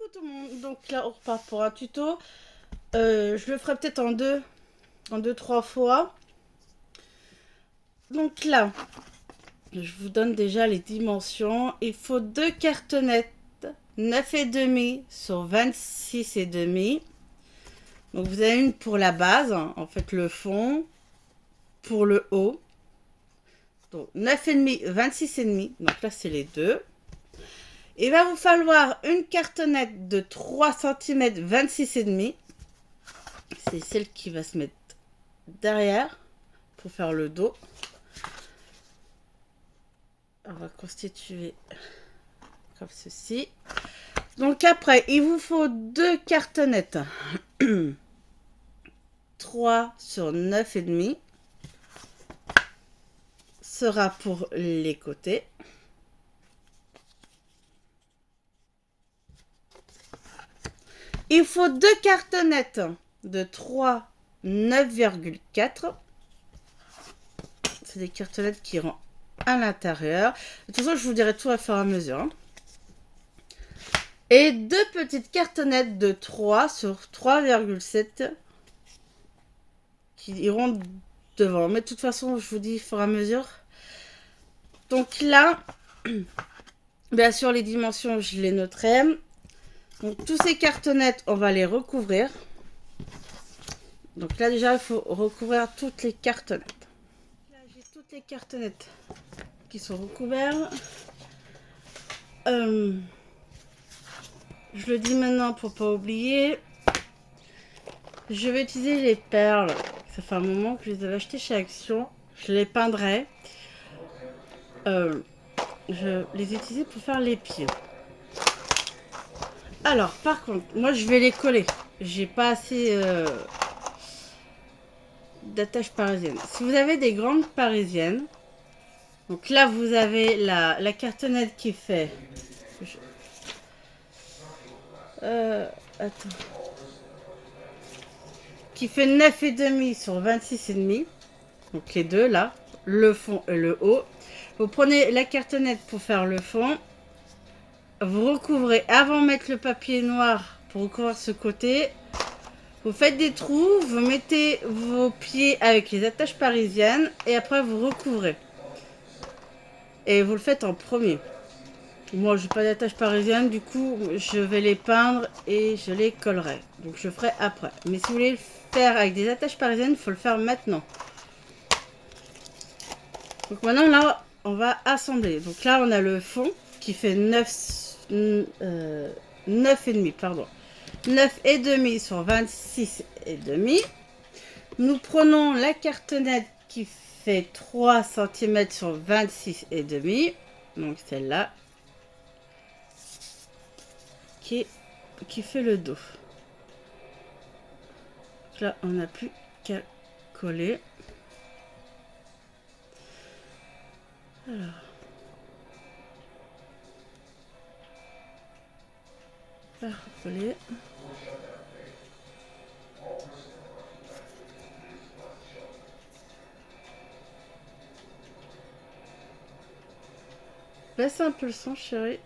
Coucou tout le monde, donc là on repart pour un tuto. Je le ferai peut-être en deux, trois fois. Donc là, je vous donne déjà les dimensions. Il faut deux cartonnettes 9,5 sur 26,5. Donc vous avez une pour la base, hein, en fait le fond, pour le haut. Donc 9,5, 26,5. Donc là c'est les deux. Il va vous falloir une cartonnette de 3 cm 26,5. C'est celle qui va se mettre derrière pour faire le dos. On va constituer comme ceci. Donc après, il vous faut deux cartonnettes 3 sur 9,5 sera pour les côtés. Il faut deux cartonnettes de 3 9,4. C'est des cartonnettes qui rentrent à l'intérieur. De toute façon, je vous dirai tout à fur et à mesure. Hein. Et deux petites cartonnettes de 3 sur 3,7 qui iront devant. Mais de toute façon, je vous dis au fur et à mesure. Donc là, bien sûr, les dimensions, je les noterai. Donc tous ces cartonnettes, on va les recouvrir. Donc là, déjà, il faut recouvrir toutes les cartonnettes. Là, j'ai toutes les cartonnettes qui sont recouvertes. Je le dis maintenant pour pas oublier. Je vais utiliser les perles. Ça fait un moment que je les avais achetées chez Action. Je les peindrai. Je les utilise pour faire les pieds. Alors, par contre, moi je vais les coller. J'ai pas assez d'attaches parisiennes. Si vous avez des grandes parisiennes, donc là vous avez la cartonnette qui fait. Attends. Qui fait 9,5 sur 26,5. Donc les deux là, le fond et le haut. Vous prenez la cartonnette pour faire le fond. Vous recouvrez avant de mettre le papier noir pour recouvrir ce côté. Vous faites des trous, vous mettez vos pieds avec les attaches parisiennes et après vous recouvrez. Et vous le faites en premier. Moi, j'ai pas d'attaches parisiennes, du coup, je vais les peindre et je les collerai. Donc, je ferai après. Mais si vous voulez le faire avec des attaches parisiennes, il faut le faire maintenant. Donc, maintenant, là, on va assembler. Donc, là, on a le fond qui fait 9,5, pardon. 9,5 sur 26,5. Nous prenons la cartonnette qui fait 3 cm sur 26,5. Donc celle-là. Qui fait le dos. Donc là, on n'a plus qu'à coller. Alors. On va recoller. Baisse un peu le son, chérie.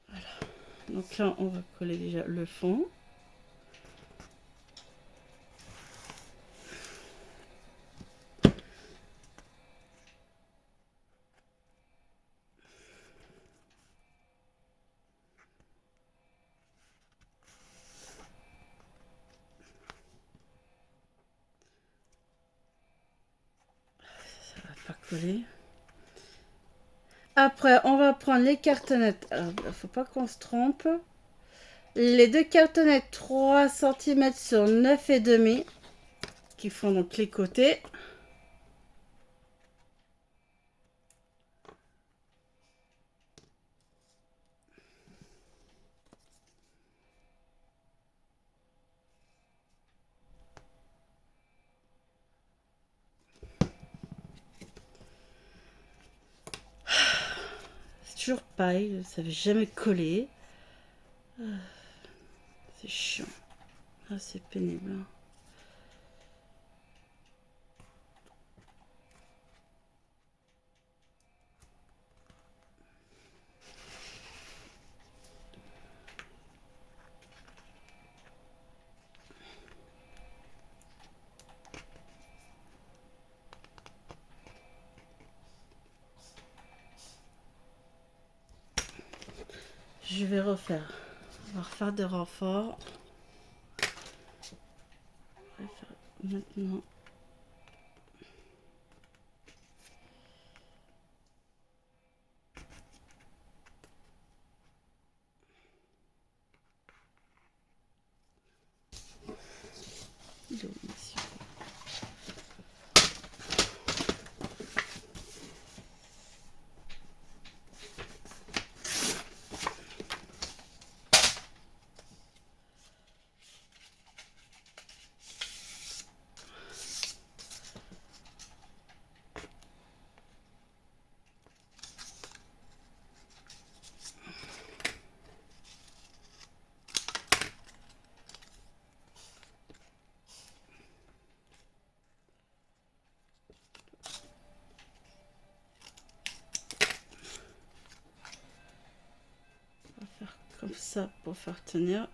Voilà. Donc là, on va coller déjà le fond. Ça va pas coller. Après, on va prendre les cartonnettes. Alors, il ne faut pas qu'on se trompe. Les deux cartonnettes 3 cm sur 9,5 qui font donc les côtés. C'est toujours pareil, ça ne veut jamais coller. C'est chiant. Ah, c'est pénible. je vais refaire. On va refaire des renforts. On va faire maintenant. Comme ça pour faire tenir.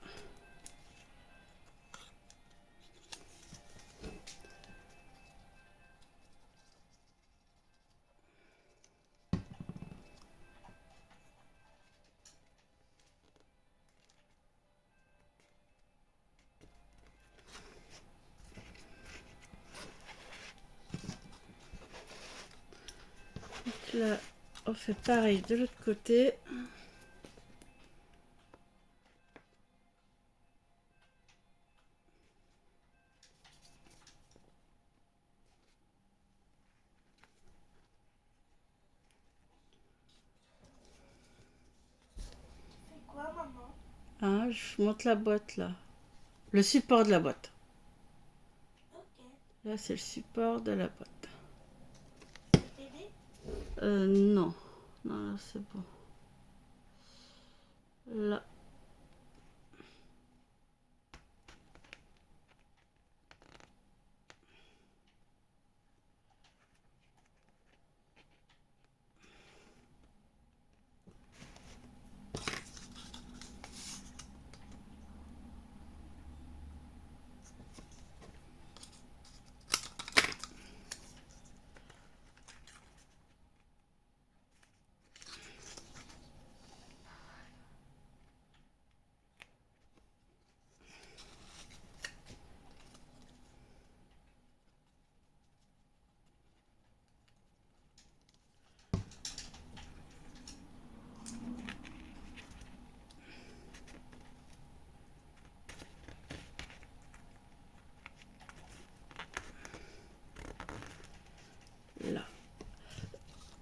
Donc là, on fait pareil de l'autre côté. Ah, je monte la boîte là. Le support de la boîte. Là, c'est le support de la boîte. Non. Non, là, c'est bon. Là. Là.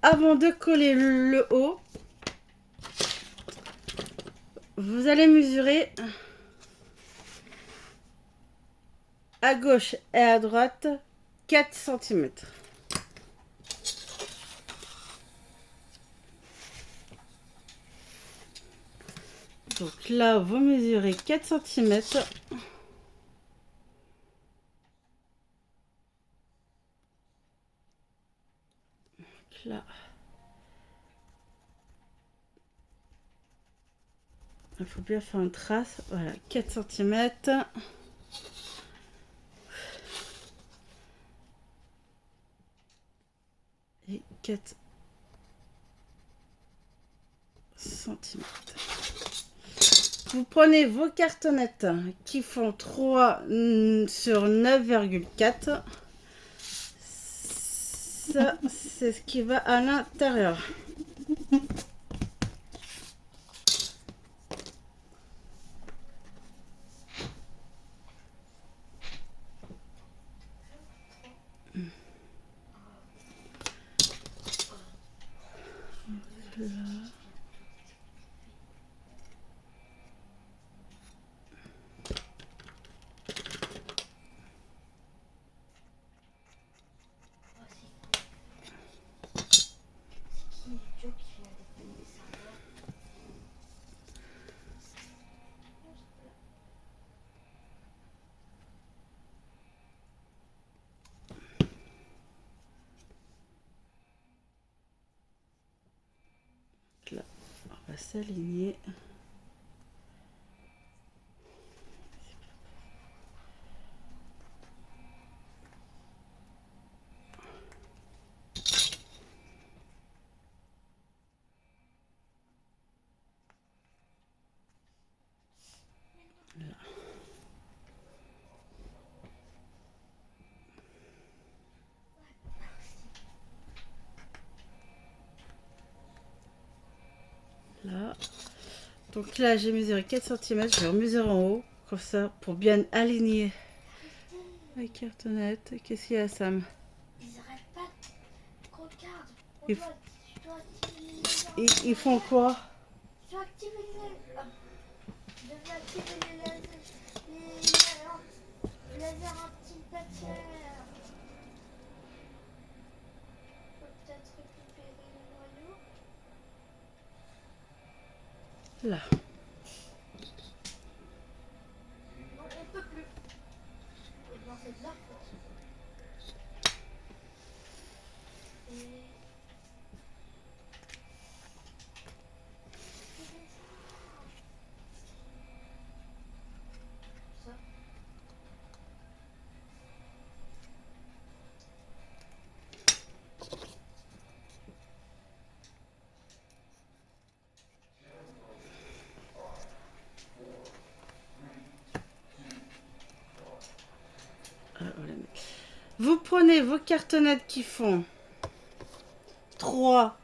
Avant de coller le haut, vous allez mesurer à gauche et à droite 4 cm. Donc là, vous mesurez 4 cm. Là. Il faut bien faire une trace. Voilà, 4 cm. Et 4 cm. Vous prenez vos cartonnettes qui font 3 sur 9,4. Ça, c'est ce qui va à l'intérieur. Là. Là, on va s'aligner. Donc là, j'ai mesuré 4 cm. Je vais mesurer en haut, comme ça, pour bien aligner la cartonnette. Qu'est-ce qu'il y a, Sam? Ils arrêtent pas. Regarde. Ils font quoi? Tu dois activer les... Je vais activer les lasers anti-matière. Je peux peut-être récupérer le noyau. Là. Non, on peut plus. Et bien, c'est de la faute. Et... Ça. Vous prenez vos cartonnettes qui font 3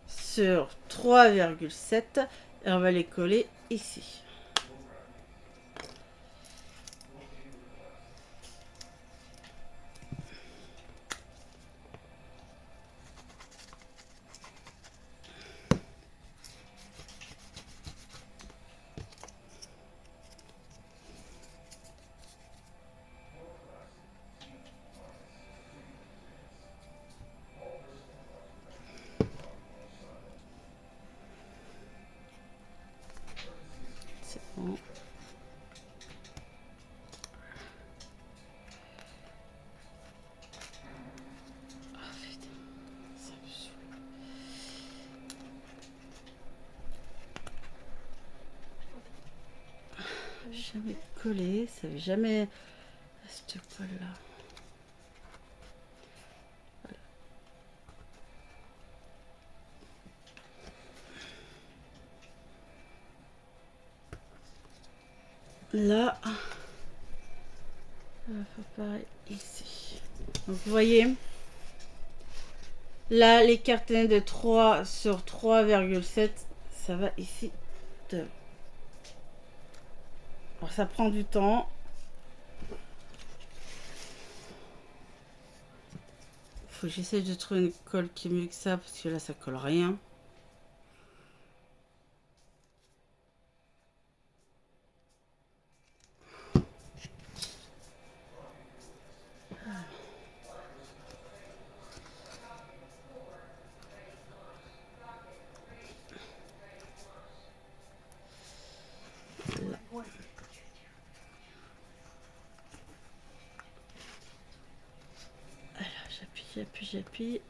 sur 3,7 et on va les coller ici. C'est bon. Jamais collé, ça veut jamais cette colle là. Là, on va faire pareil ici. Donc vous voyez, là les cartonnettes de 3 sur 3,7, ça va ici devant. Alors ça prend du temps. Faut que j'essaie de trouver une colle qui est mieux que ça parce que là ça colle rien. J'appuie.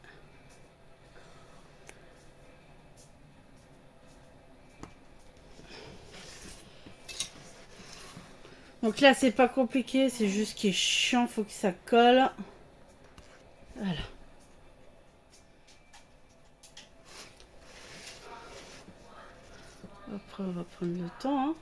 Donc là, c'est pas compliqué, c'est juste qu'il est chiant, faut que ça colle. Voilà. Après, on va prendre le temps. Hein.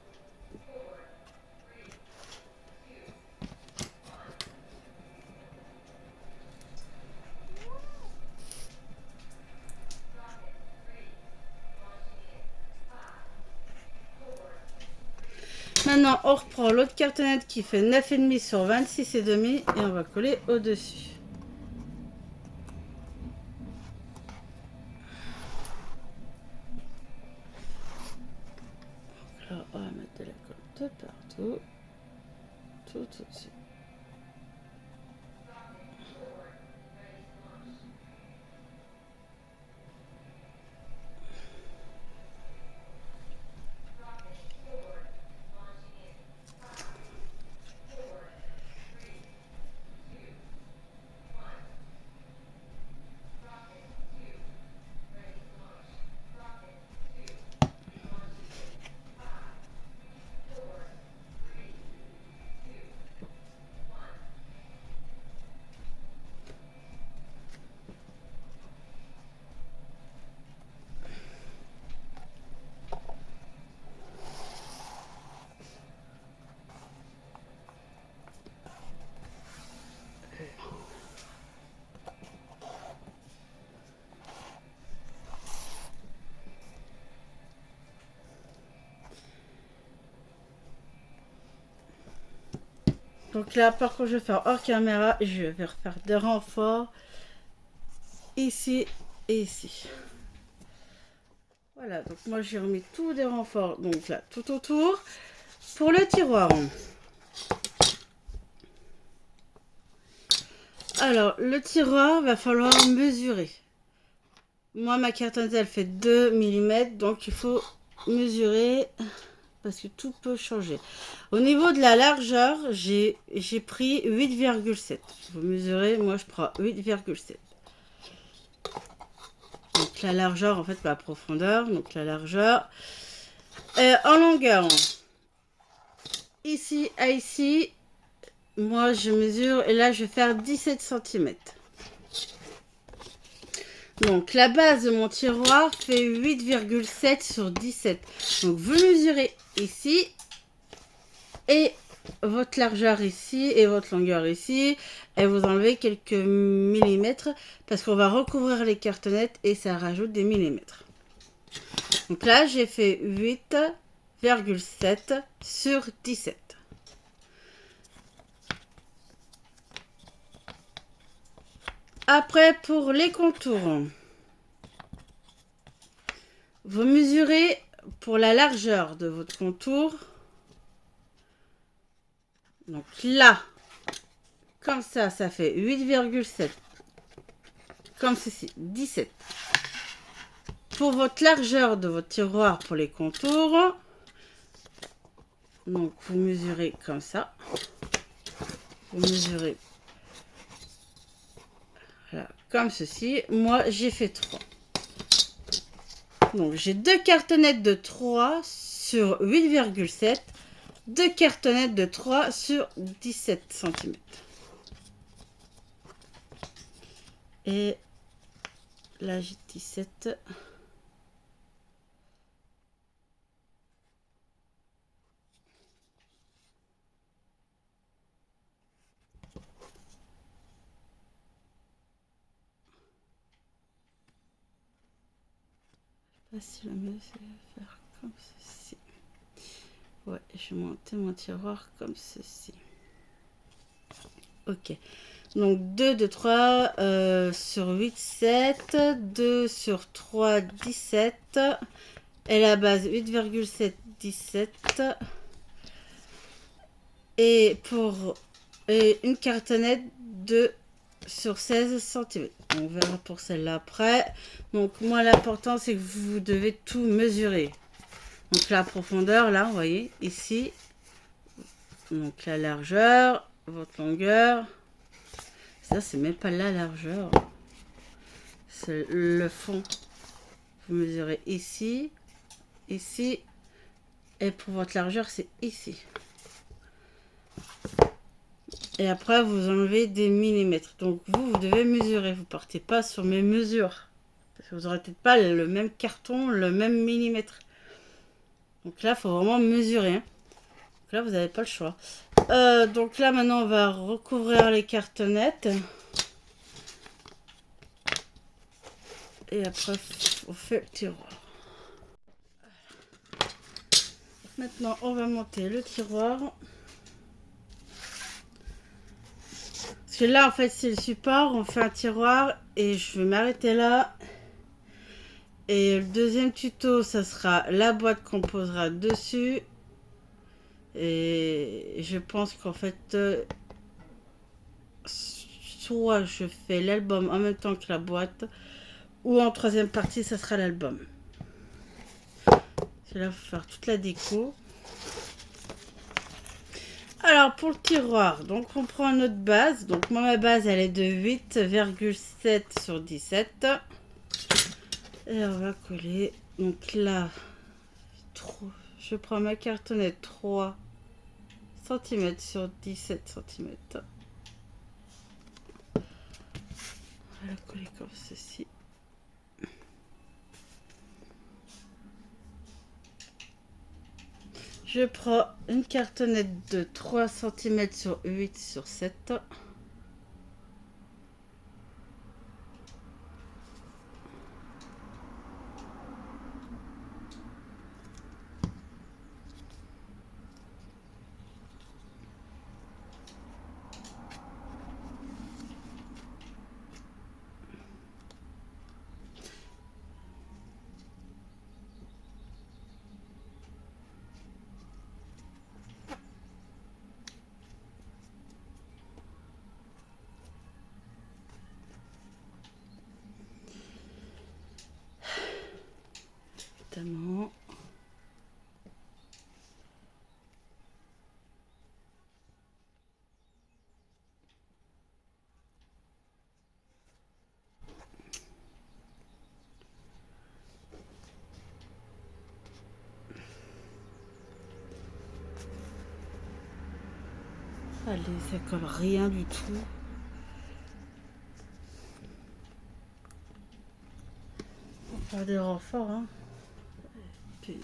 Maintenant, on reprend l'autre cartonnette qui fait 9,5 sur 26,5 et on va coller au-dessus. Là, on va mettre de la colle de partout. Tout au-dessus. Donc là, par contre, je vais faire hors caméra. Je vais refaire des renforts ici et ici. Voilà, donc moi j'ai remis tous des renforts, donc là, tout autour. Pour le tiroir. Alors, le tiroir, va falloir mesurer. Moi, ma cartonnette, elle fait 2 mm, donc il faut mesurer parce que tout peut changer. Au niveau de la largeur, j'ai pris 8,7. Vous mesurez, moi je prends 8,7. Donc la largeur, en fait, la profondeur, donc la largeur. En longueur, ici à ici, moi je mesure, et là je vais faire 17 cm. Donc la base de mon tiroir fait 8,7 sur 17. Donc vous mesurez ici et votre largeur ici et votre longueur ici, et vous enlevez quelques millimètres parce qu'on va recouvrir les cartonnettes et ça rajoute des millimètres. Donc là j'ai fait 8,7 sur 17. Après, pour les contours, vous mesurez pour la largeur de votre contour. Donc là, comme ça fait 8,7. Comme ceci, 17. Pour votre largeur de votre tiroir pour les contours, donc vous mesurez comme ça. Vous mesurez voilà, comme ceci. Moi, j'ai fait 3. Donc, j'ai 2 cartonnettes de 3 sur 8,7. 2 cartonnettes de 3 sur 17 cm. Et là, j'ai 17. Si le mieux c'est de faire comme ceci. Ouais, je vais monter mon tiroir comme ceci. Ok. Donc 2 de 3 sur 8, 7. 2 sur 3, 17. Et la base 8,7, 17. Et pour une cartonnette de sur 16 cm. On verra pour celle-là après. Donc moi l'important c'est que vous devez tout mesurer. Donc la profondeur là, vous voyez ici. Donc la largeur, votre longueur. Ça c'est même pas la largeur. C'est le fond. Vous mesurez ici, ici. Et pour votre largeur c'est ici. Et après, vous enlevez des millimètres. Donc, vous devez mesurer. Vous partez pas sur mes mesures. Parce que vous n'aurez peut-être pas le même carton, le même millimètre. Donc là, il faut vraiment mesurer. Hein. Donc là, vous n'avez pas le choix. Donc là, maintenant, on va recouvrir les cartonnettes. Et après, on fait le tiroir. Maintenant, on va monter le tiroir. Parce que là, en fait, c'est le support. On fait un tiroir et je vais m'arrêter là. Et le deuxième tuto, ça sera la boîte qu'on posera dessus. Et je pense qu'en fait, soit je fais l'album en même temps que la boîte, ou en troisième partie, ça sera l'album. C'est là, il faut faire toute la déco. Alors, pour le tiroir, donc on prend notre base. Donc, moi, ma base, elle est de 8,7 sur 17. Et on va coller. Donc là, je prends ma cartonnette 3 cm sur 17 cm. On va la coller comme ceci. Je prends une cartonnette de 3 cm sur 8 sur 7. Allez, ça colle rien du tout. On va faire des renforts, hein. Puis...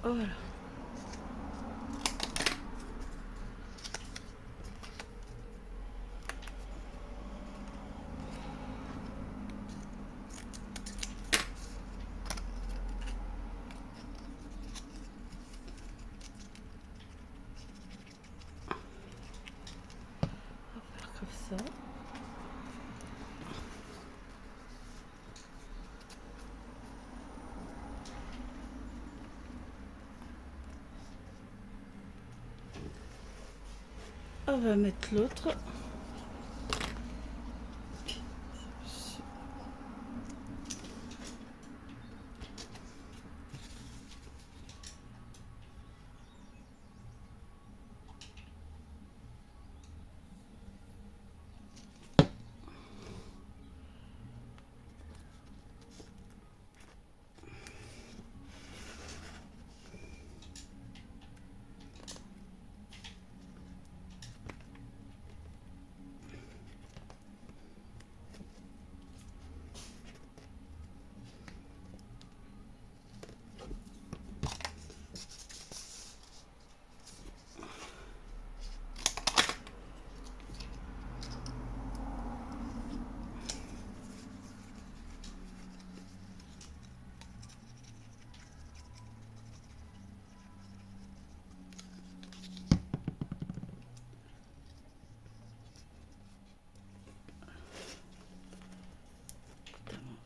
Voilà. On va faire comme ça. On va mettre l'autre.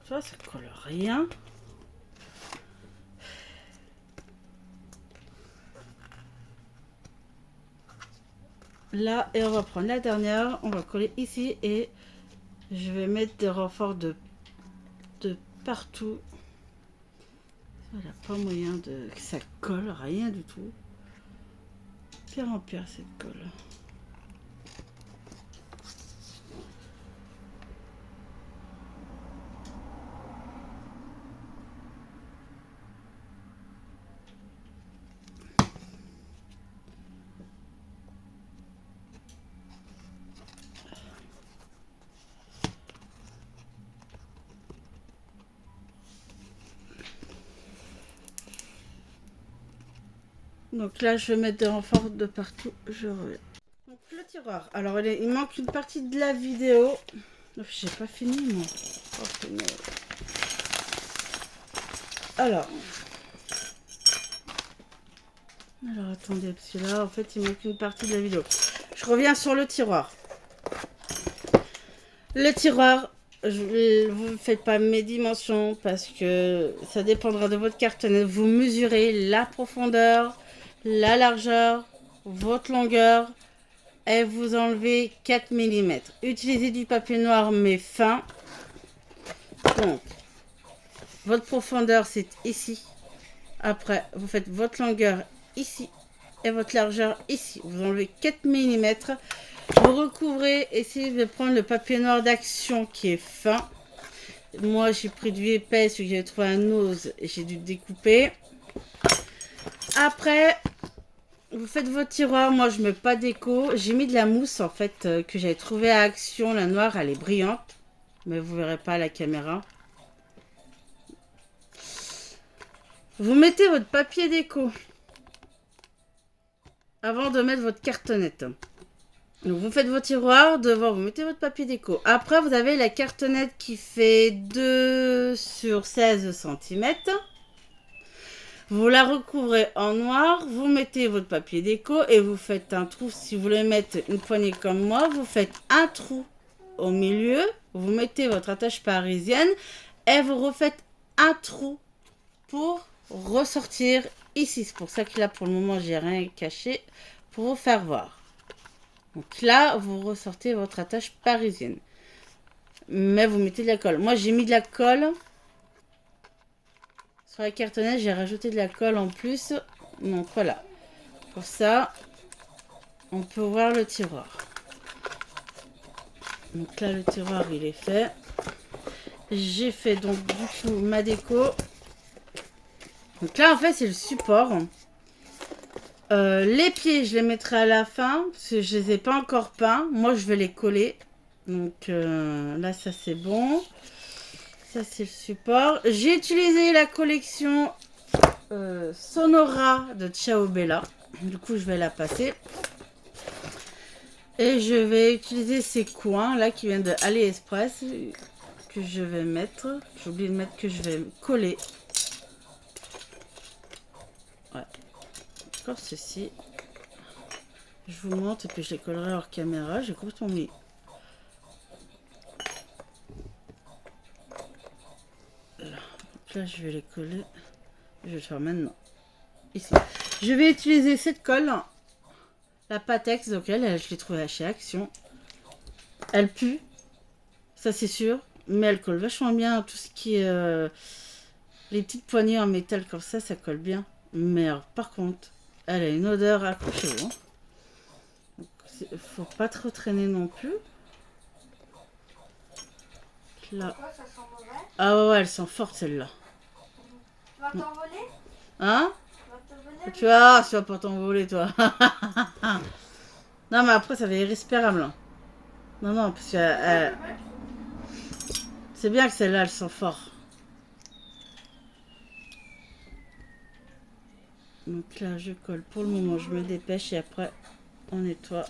Ça colle rien. Là, et on va prendre la dernière, on va coller ici et je vais mettre des renforts de partout. Voilà, pas moyen de que ça colle, rien du tout. Pire en pire cette colle. Donc là, je vais mettre des renforts de partout. Je reviens. Donc le tiroir. Alors, il manque une partie de la vidéo. J'ai pas fini, moi. Oh, alors, attendez, parce que là, en fait, il manque une partie de la vidéo. Je reviens sur le tiroir. Le tiroir, vous ne faites pas mes dimensions parce que ça dépendra de votre cartonnet. Vous mesurez la profondeur, la largeur, votre longueur et vous enlevez 4 mm. Utilisez du papier noir mais fin. Donc, votre profondeur c'est ici. Après, vous faites votre longueur ici et votre largeur ici. Vous enlevez 4 mm. Vous recouvrez, essayez de prendre le papier noir d'action qui est fin. Moi, j'ai pris du épais, celui que j'avais trouvé un ose et j'ai dû découper. Après, vous faites votre tiroir. Moi, je mets pas d'écho. J'ai mis de la mousse, en fait, que j'avais trouvé à Action. La noire, elle est brillante. Mais vous verrez pas à la caméra. Vous mettez votre papier déco avant de mettre votre cartonnette. Donc, vous faites vos tiroirs, devant, vous mettez votre papier déco. Après, vous avez la cartonnette qui fait 2 sur 16 cm. Vous la recouvrez en noir, vous mettez votre papier déco et vous faites un trou. Si vous voulez mettre une poignée comme moi, vous faites un trou au milieu. Vous mettez votre attache parisienne et vous refaites un trou pour ressortir ici. C'est pour ça que là, pour le moment, j'ai rien caché pour vous faire voir. Donc là, vous ressortez votre attache parisienne. Mais vous mettez de la colle. Moi, j'ai mis de la colle Sur la cartonnette, j'ai rajouté de la colle en plus. Donc voilà. Pour ça, on peut ouvrir le tiroir. Donc là, le tiroir, il est fait. J'ai fait donc du coup ma déco. Donc là, en fait, c'est le support. Les pieds, je les mettrai à la fin. Parce que je les ai pas encore peints. Moi, je vais les coller. Donc là, ça, c'est bon. Ça, c'est le support. J'ai utilisé la collection Sonora de Ciao Bella. Du coup, je vais la passer. Et je vais utiliser ces coins là qui viennent de AliExpress que je vais mettre. J'ai oublié de mettre que je vais coller. Ouais. Encore ceci. Je vous montre et puis je les collerai hors caméra. J'ai complètement mis. Là, je vais les coller. Je vais le faire maintenant. Ici. Je vais utiliser cette colle. La Patex, donc je l'ai trouvée chez Action. Elle pue. Ça, c'est sûr. Mais elle colle vachement bien. Tout ce qui est... les petites poignées en métal comme ça colle bien. Mais alors, par contre, elle a une odeur, accrochez-vous. Hein. Faut pas trop traîner non plus. Là. Quoi, ça sent mauvais? Ah ouais, elle sent forte celle-là. Tu vas t'envoler? Hein? Tu vas t'envoler? Tu vas pas t'envoler, toi. Non, mais après, ça va être irrespirable. Hein. Non, parce que... c'est bien que celle-là, elle sent fort. Donc là, je colle. Pour le moment, je me dépêche et après, on nettoie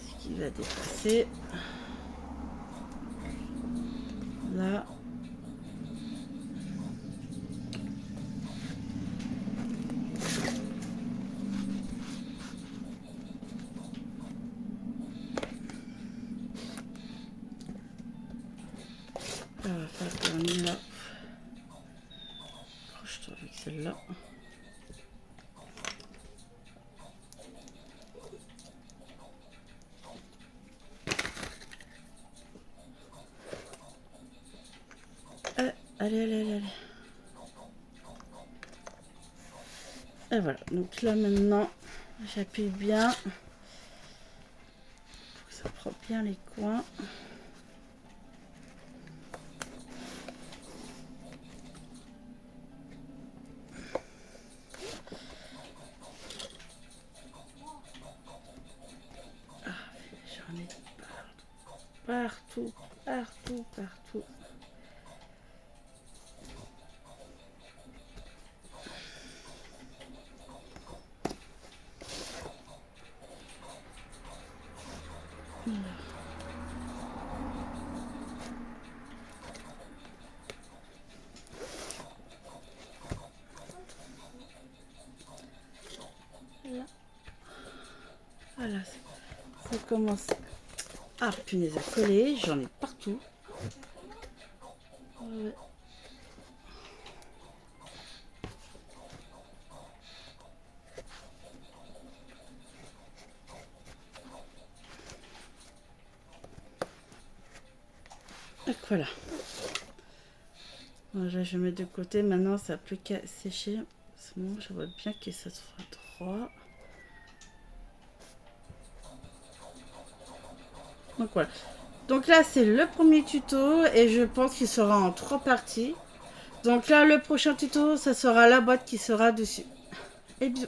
ce qui va dépasser. Là. On va faire terminer là. Accroche-toi avec celle-là. Allez. Et voilà. Donc là maintenant, j'appuie bien. Ça prend bien les coins. J'en ai partout. Là. Voilà, ça commence à punaise à coller, j'en ai partout. Ouais. Donc voilà. Voilà, je mets de côté. Maintenant, ça n'a plus qu'à sécher. C'est bon, je vois bien que ça soit droit. Donc voilà. Donc là, c'est le premier tuto et je pense qu'il sera en 3 parties. Donc là, le prochain tuto, ça sera la boîte qui sera dessus. Et bisous.